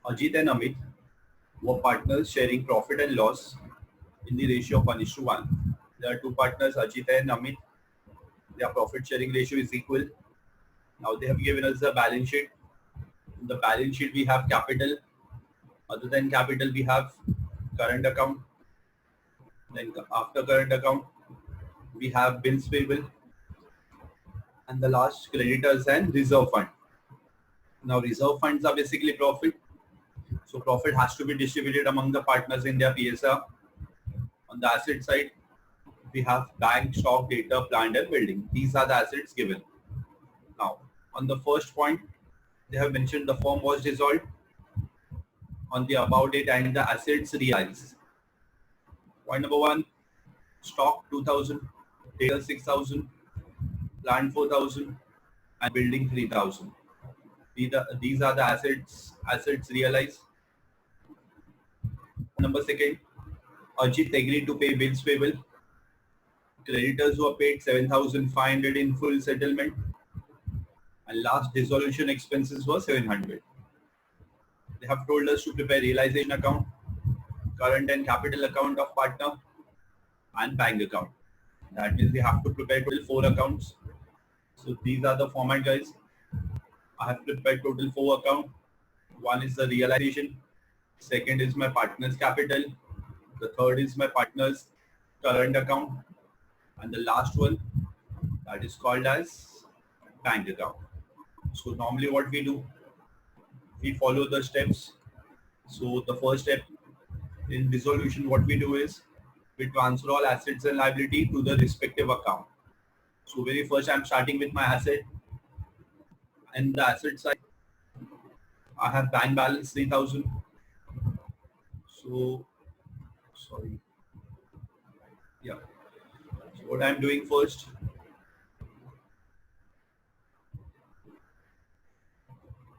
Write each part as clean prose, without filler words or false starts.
Ajit and Amit were partners sharing profit and loss in the ratio of 1:1. There are two partners, Ajit and Amit. Their profit sharing ratio is equal. Now they have given us the balance sheet. In the balance sheet we have capital. Other than capital we have current account. Then after current account we have bills payable, and the last creditors and reserve fund. Now reserve funds are basically profit. So profit has to be distributed among the partners in their PSR. On the asset side, we have bank, stock, data, plant and building. These are the assets given. Now, on the first point, they have mentioned the firm was dissolved on the above date and the assets realized. Point number one, stock 2000, data 6000, plant 4000 and building 3000. These are the assets realized. Number second, Ajit agreed to pay bills payable. Creditors were paid 7,500 in full settlement, and last dissolution expenses were 700. They have told us to prepare realization account, current and capital account of partner, and bank account. That means we have to prepare total 4 accounts. So these are the format, guys. I have prepared total 4 accounts. One is the realization. Second is my partner's capital. The third is my partner's current account. And the last one, that is called as bank account. So normally what we do, we follow the steps. So the first step in dissolution, what we do is we transfer all assets and liability to the respective account. So very first I'm starting with my asset, and the asset side I have bank balance 3000. So sorry, yeah. So what I'm doing first,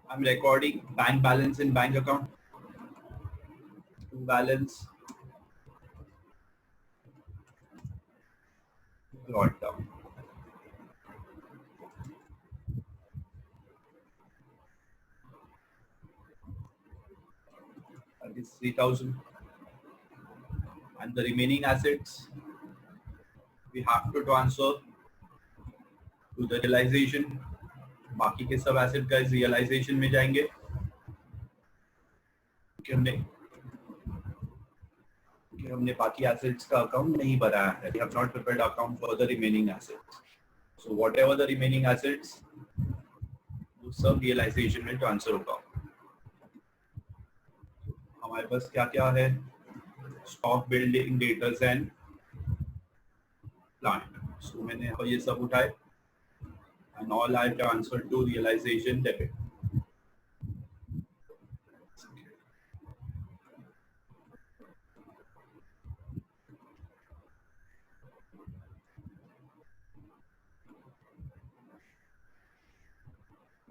I'm recording bank balance in bank account. Balance brought down. That is 3000. And the remaining assets we have to transfer to the realization. बाकी के सब asset guys realization में जाएंगे. हमने बाकी assets का account नहीं बनाया है. We have not prepared account for the remaining assets. So whatever the remaining assets, वो सब realization में transfer होगा. हमारे पास क्या क्या है? Stock, building, debtors and plant. So मैंने ये सब उठाए and all I transferred to realization debit.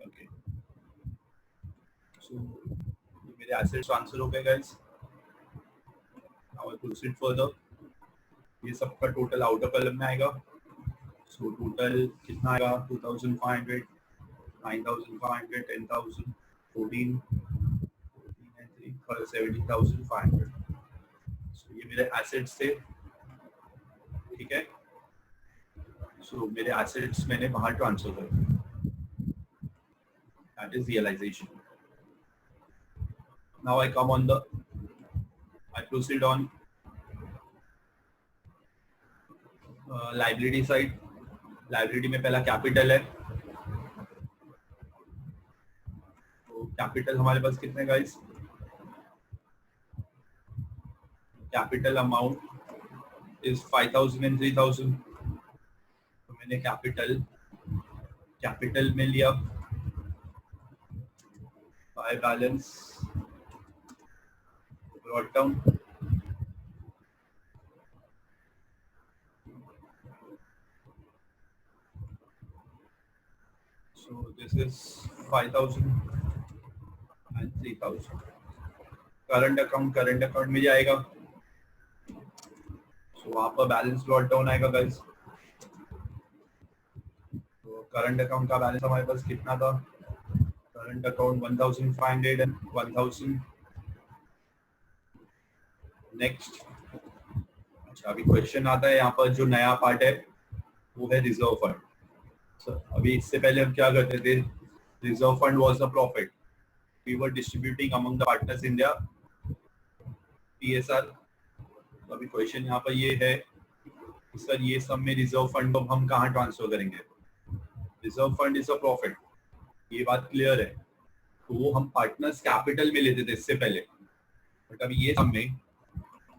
Okay. So मेरे assets transfer हो गए guys. Now I proceed further. ये सबका टोटल आउटर कॉलम में आएगा. सो टोटल कितना आएगा? 2500, 9500, 10000, 14, 17,500. सो ये मेरे एसेट्स थे. ठीक है. सो मेरे एसेट्स मैंने बाहर ट्रांसफर कर. That is realisation. Now I come on the, I proceed on liability side. Liability में पहला कैपिटल है. तो कैपिटल हमारे पास कितने guys? Capital amount is 5000 and 3000. तो मैंने कैपिटल में लिया by balance brought down. So this is 5000 and 3000. Current account में जाएगा. So वहाँ पर बैलेंस ब्रॉट डाउन आएगा गाइस. तो करंट अकाउंट का बैलेंस हमारे पास कितना था? Current account 1500 and 1000. नेक्स्ट. अच्छा, अभी क्वेश्चन आता है यहाँ पर, जो नया पार्ट है वो है रिजर्व फंड. अभी इससे पहले हम क्या करते थे? Reserve fund was the profit we were distributing among the partners in the PSR. अभी क्वेश्चन यहाँ पर ये है कि सर ये सब में रिजर्व फंड को हम कहाँ ट्रांसफर करेंगे? Reserve fund is a profit, ये बात क्लियर है. तो वो हम पार्टनर्स कैपिटल में लेते थे इससे पहले. बट अभी ये सब में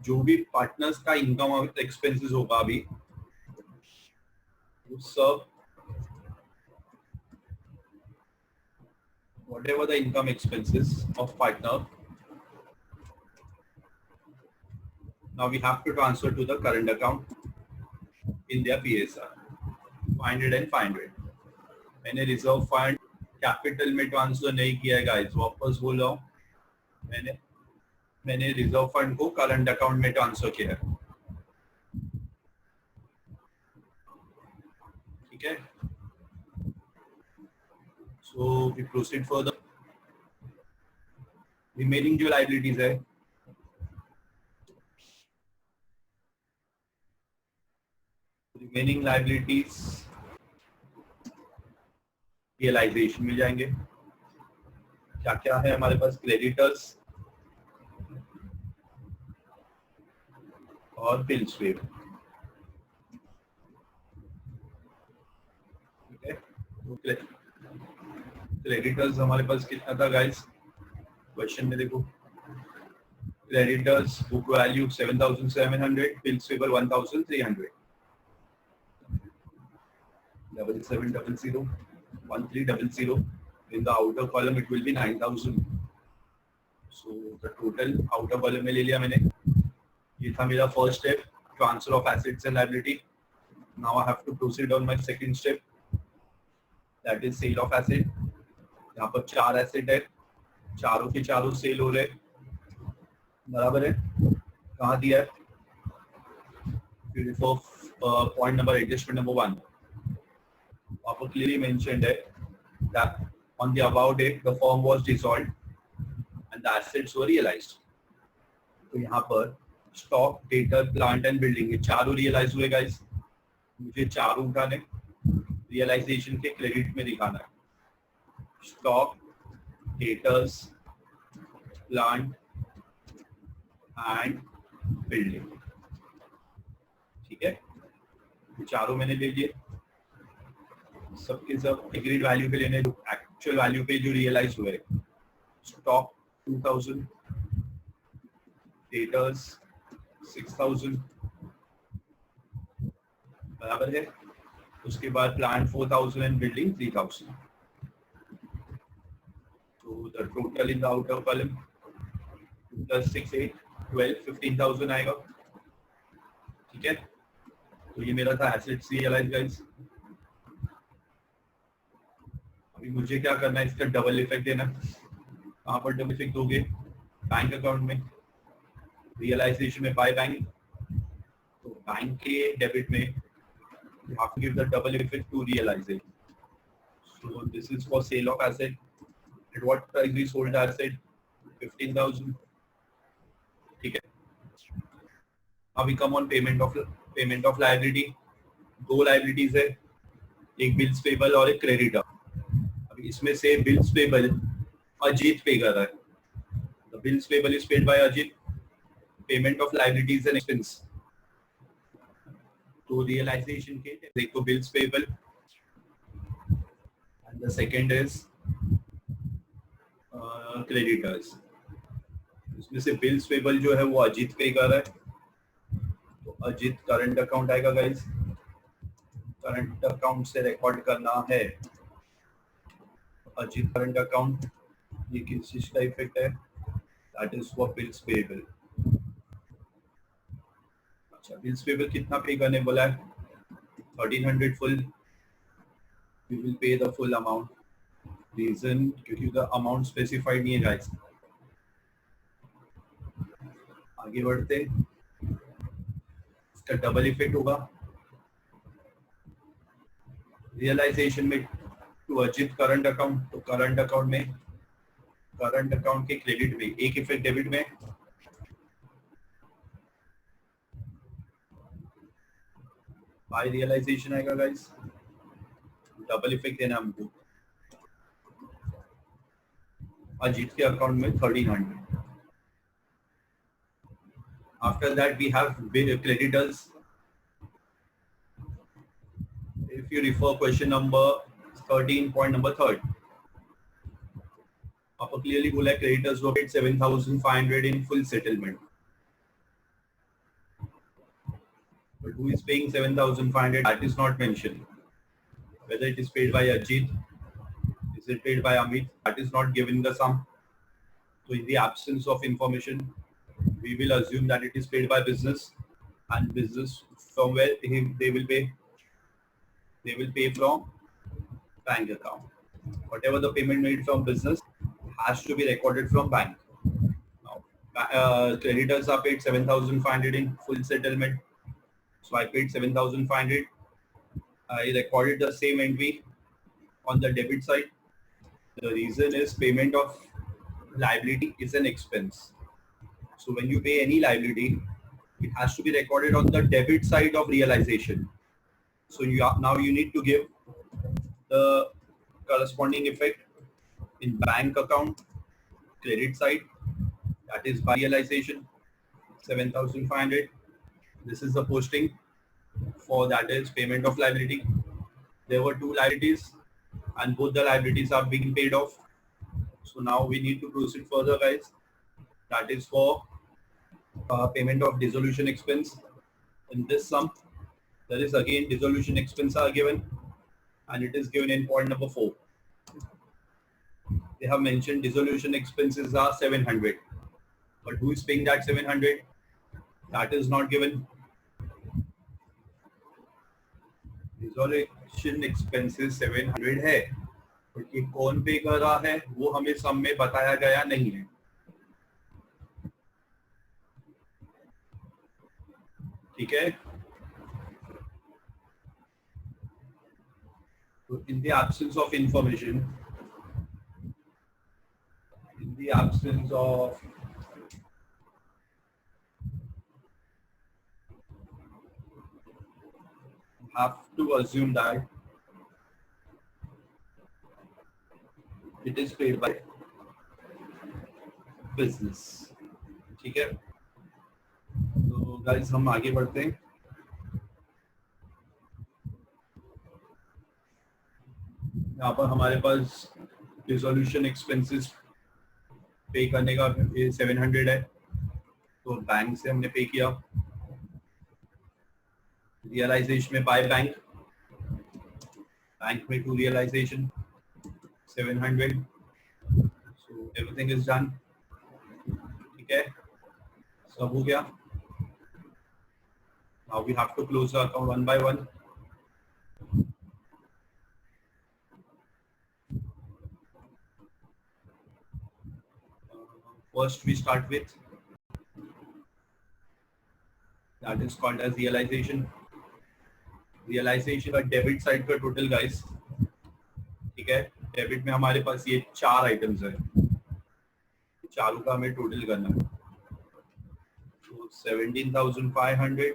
जो भी पार्टनर्स का इनकम और एक्सपेंसेस होगा अभी, वो सब whatever the income expenses of partner, now we have to transfer to the current account in their PSR. 500 and 500. मैंने रिजर्व फंड कैपिटल में ट्रांसफर नहीं किया है गाइस, वापस बोल रहा हूँ. मैंने रिजर्व फंड को करंट अकाउंट में ट्रांसफर किया है. ठीक है. So we proceed further. Remaining जो लाइबिलिटीज है, रिमेनिंग लाइबिलिटीज रियलाइजेशन मिल जाएंगे. क्या क्या है हमारे पास? क्रेडिटर्स और बिल्स पे. ठीक है. क्रेडिटर्स हमारे पास कितना था गाइस? क्वेश्चन में देखो, creditors book value 7700, bills paper 1300. 7700 1300. in the outer column it will be 9000. so the total outer column में ले लिया मैंने. ये था मेरा first step, transfer of assets and liability. Now I have to proceed on my second step, that is sale of asset. यहाँ पर 4 asset है, चारों के चारों सेल हो रहे, बराबर है. कहाँ दिया है? Point number adjustment number 1. आपको क्लियरली मेंशन्ड है that on the above date the firm was dissolved and the assets were realized. तो यहाँ पर stock, debtor, plant and building, ये चारों रियलाइज हुए गाइस. मुझे चारों उठाने, रियलाइजेशन के क्रेडिट में दिखाना है. Stock, debtors, plant and building. ठीक है. ये चारों मैंने ले लिए, सबके सब एग्रीड वैल्यू पे लेने, जो एक्चुअल वैल्यू पे जो रियलाइज हुए. स्टॉक 2000, डेटर्स 6000, बराबर है. उसके बाद प्लांट 4000 एंड बिल्डिंग 3000. तो the total in the outer column plus 6 8 12 15000 आएगा. ठीक है. तो ये मेरा था एसेट्स रियलाइज गाइस. अभी मुझे क्या करना है? इसका डबल इफेक्ट देना. कहाँ पर डबल इफेक्ट दोगे? बैंक अकाउंट में, रियलाइजेशन में बाय बैंक. तो बैंक के डेबिट में you have to give the double effect to realization. So this is for sale of asset. At what price we sold the asset? 15,000. ठीक है. Now we come on payment of liability. दो liabilities है, एक bills payable और एक creditor. अभी इसमें से बिल्स पेबल अजीत पे कर रहा है. The bills payable is paid by Ajit. Payment of liabilities and expense. तो रियलाइजेशन के एक तो bills payable and the second is creditors. इसमें से बिल्स पेबल जो है वो अजीत पे कर रहा है. तो अजीत करंट अकाउंट आएगा गाइस. करंट अकाउंट से रिकॉर्ड करना है अजीत करंट अकाउंट. ये किस चीज का इफेक्ट है? That is for bills payable. अच्छा, बिल्स पेबल कितना पे करने बोला है? 1300 full. We will pay the full amount. Reason क्योंकि द अमाउंट स्पेसिफाइड नहीं है गाइस. आगे बढ़ते, इसका डबल इफेक्ट होगा. रियलाइजेशन में टू अजित करंट अकाउंट, तो करंट अकाउंट में, करंट अकाउंट के क्रेडिट में एक इफेक्ट डेबिट में, बाय रियलाइजेशन आएगा गाइस, डबल इफेक्ट देना हमको, अजित के अकाउंट में 1300. After that we have creditors. If you refer question number 13 point number 3, आपको क्लियरली बोला है creditors were paid 7,500 in full settlement. But who is paying 7,500? That is not mentioned. Whether it is paid by Ajit, is it paid by Amit? That is not given the sum. So in the absence of information, we will assume that it is paid by business, and business from where they will pay. They will pay from bank account. Whatever the payment made from business has to be recorded from bank. Now, creditors are paid 7,500 in full settlement. So I paid 7,500. I recorded the same entry on the debit side. The reason is payment of liability is an expense. So when you pay any liability, it has to be recorded on the debit side of realization. So now you need to give the corresponding effect in bank account credit side, that is by realization 7,500. This is the posting for that is payment of liability. There were two liabilities and both the liabilities are being paid off. So now we need to proceed further, guys. That is for payment of dissolution expense. In this sum, there is again dissolution expense are given, and it is given in point number 4. They have mentioned dissolution expenses are 700, but who is paying that 700? That is not given. Dissolution expenses 700 है, but ये कौन पे कर रहा है वो हमें सम में बताया गया नहीं है. ठीक है. So in the absence of information, in the absence of have to assume that it is paid by business. ठीक है. तो गाइस हम आगे बढ़ते हैं. यहाँ पर हमारे पास डिसोल्यूशन एक्सपेंसेस पे करने का 700 है, तो बैंक से हमने पे किया. रियलाइजेशन में बाय बैंक, बैंक में to realisation 700. So everything is done. ठीक है, सब हो गया. Now we have to close the account one by one. First we start with that is called as realization. Realization का डेबिट साइड का total guys. ठीक है, डेबिट में हमारे पास ये 4 आइटम्स है, चारों का हमें टोटल करना है. तो 17,500,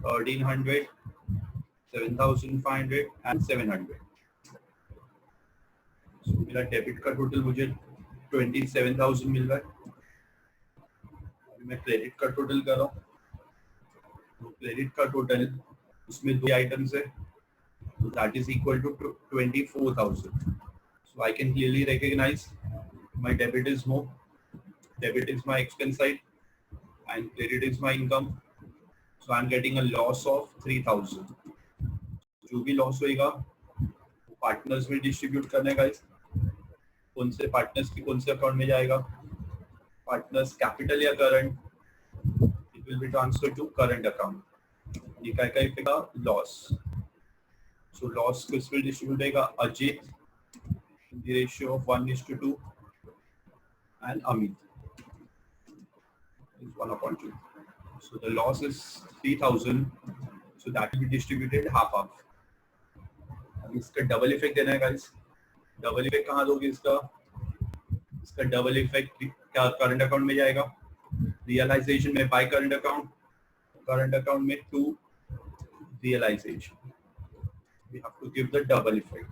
1,300, 7,500 एंड 700. so, मेरा डेबिट का टोटल मुझे 27,000 मिल रहा है. अभी मैं क्रेडिट का टोटल कर रहा हूँ. तो क्रेडिट का टोटल उसमें 2 आइटम्स है, तो that is equal to 24,000. So I can clearly recognise my debit is more. Debit is my expense side and credit is my income. So I am getting a loss of 3,000. जो भी loss होएगा वो partners में distribute करना है guys. कौन से partners की कौन से अकाउंट में जाएगा? पार्टनर्स कैपिटल या current, it will be transfer to current account. ये क्या क्या इफेक्ट का लॉस. सो लॉस किस पे डिस्ट्रीब्यूट होगा? Ajit in the ratio of 1:2 and Amit is 1/2. So the loss is 3,000. So that will be distributed half. इसका double effect देना है गाइस. डबल इफेक्ट कहाँ दोगे इसका डबल इफेक्ट क्या करंट अकाउंट में जाएगा, रियलाइजेशन में बाय करंट अकाउंट में to realization. We have to give the double effect.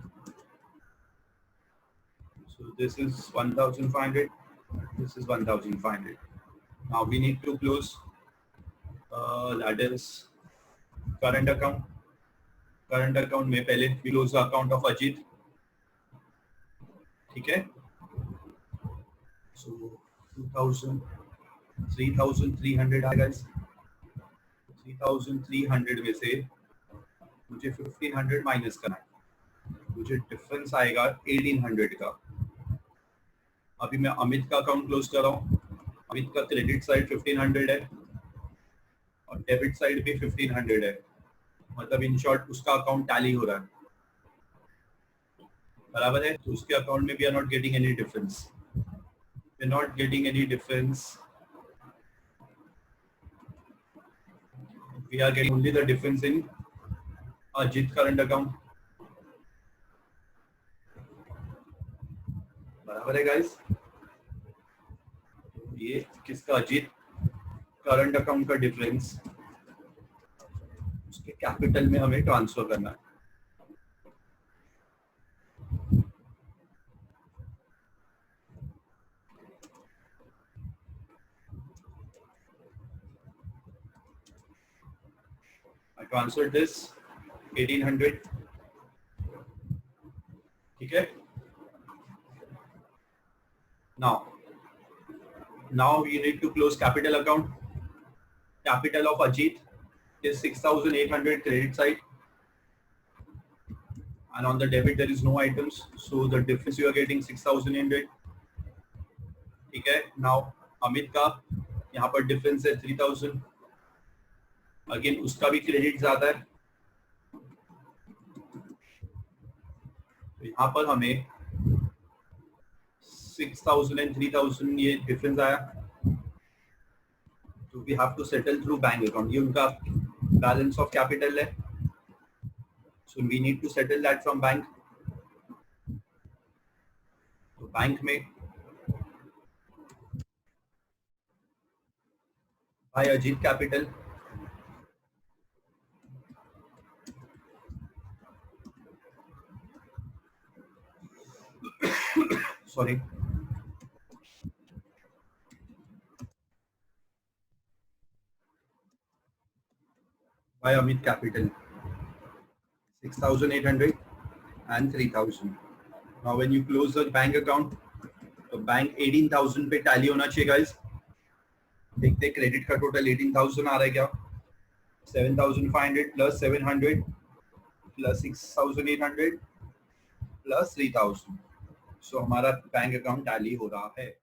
So this is 1,500. This is 1,500. Now we need to close. That is current account. Current account में पहले we close the account of Ajit. ठीक है? So 2,000, 3,300 आएगा. 3,300 में से मुझे 1,500 minus करना है. मुझे डिफरेंस आएगा 1,800 का. अभी मैं अमित का अकाउंट क्लोज कर रहा हूँ. अमित का क्रेडिट साइड 1,500 है और डेबिट साइड भी 1,500 है. मतलब इन शॉर्ट उसका अकाउंट टैली हो रहा है. बराबर है. तो उसके अकाउंट में we are not getting any difference. We are not getting any difference. We are getting only the difference in Ajit current account. बराबर है गाइस. ये किसका, अजीत करंट अकाउंट का डिफरेंस उसके कैपिटल में हमें ट्रांसफर करना है. I transferred this 1,800. ठीक है. Now you need to close capital account. Capital of Ajit is 6,800 credit side, and on the debit there is no items, so the difference you are getting 6,800. ठीक है. Now Amit का यहाँ पर difference है 3,000. Again उसका भी क्रेडिट ज्यादा है, तो यहाँ पर हमें 6,000 and 3,000 ये डिफरेंस आया. तो we have to settle through bank account. ये उनका बैलेंस ऑफ कैपिटल है, so we need to settle that from bank. तो बैंक में भाई Ajit capital, sorry, by Amit Capital, 6,800 and 3,000. Now when you close the bank account, तो bank 18,000 पे tally होना चाहिए गाइस. देखते क्रेडिट का टोटल 18,000 आ रहा है क्या. 7,500 प्लस 700 प्लस 6,800 प्लस 3,000. सो हमारा बैंक अकाउंट टैली हो रहा है.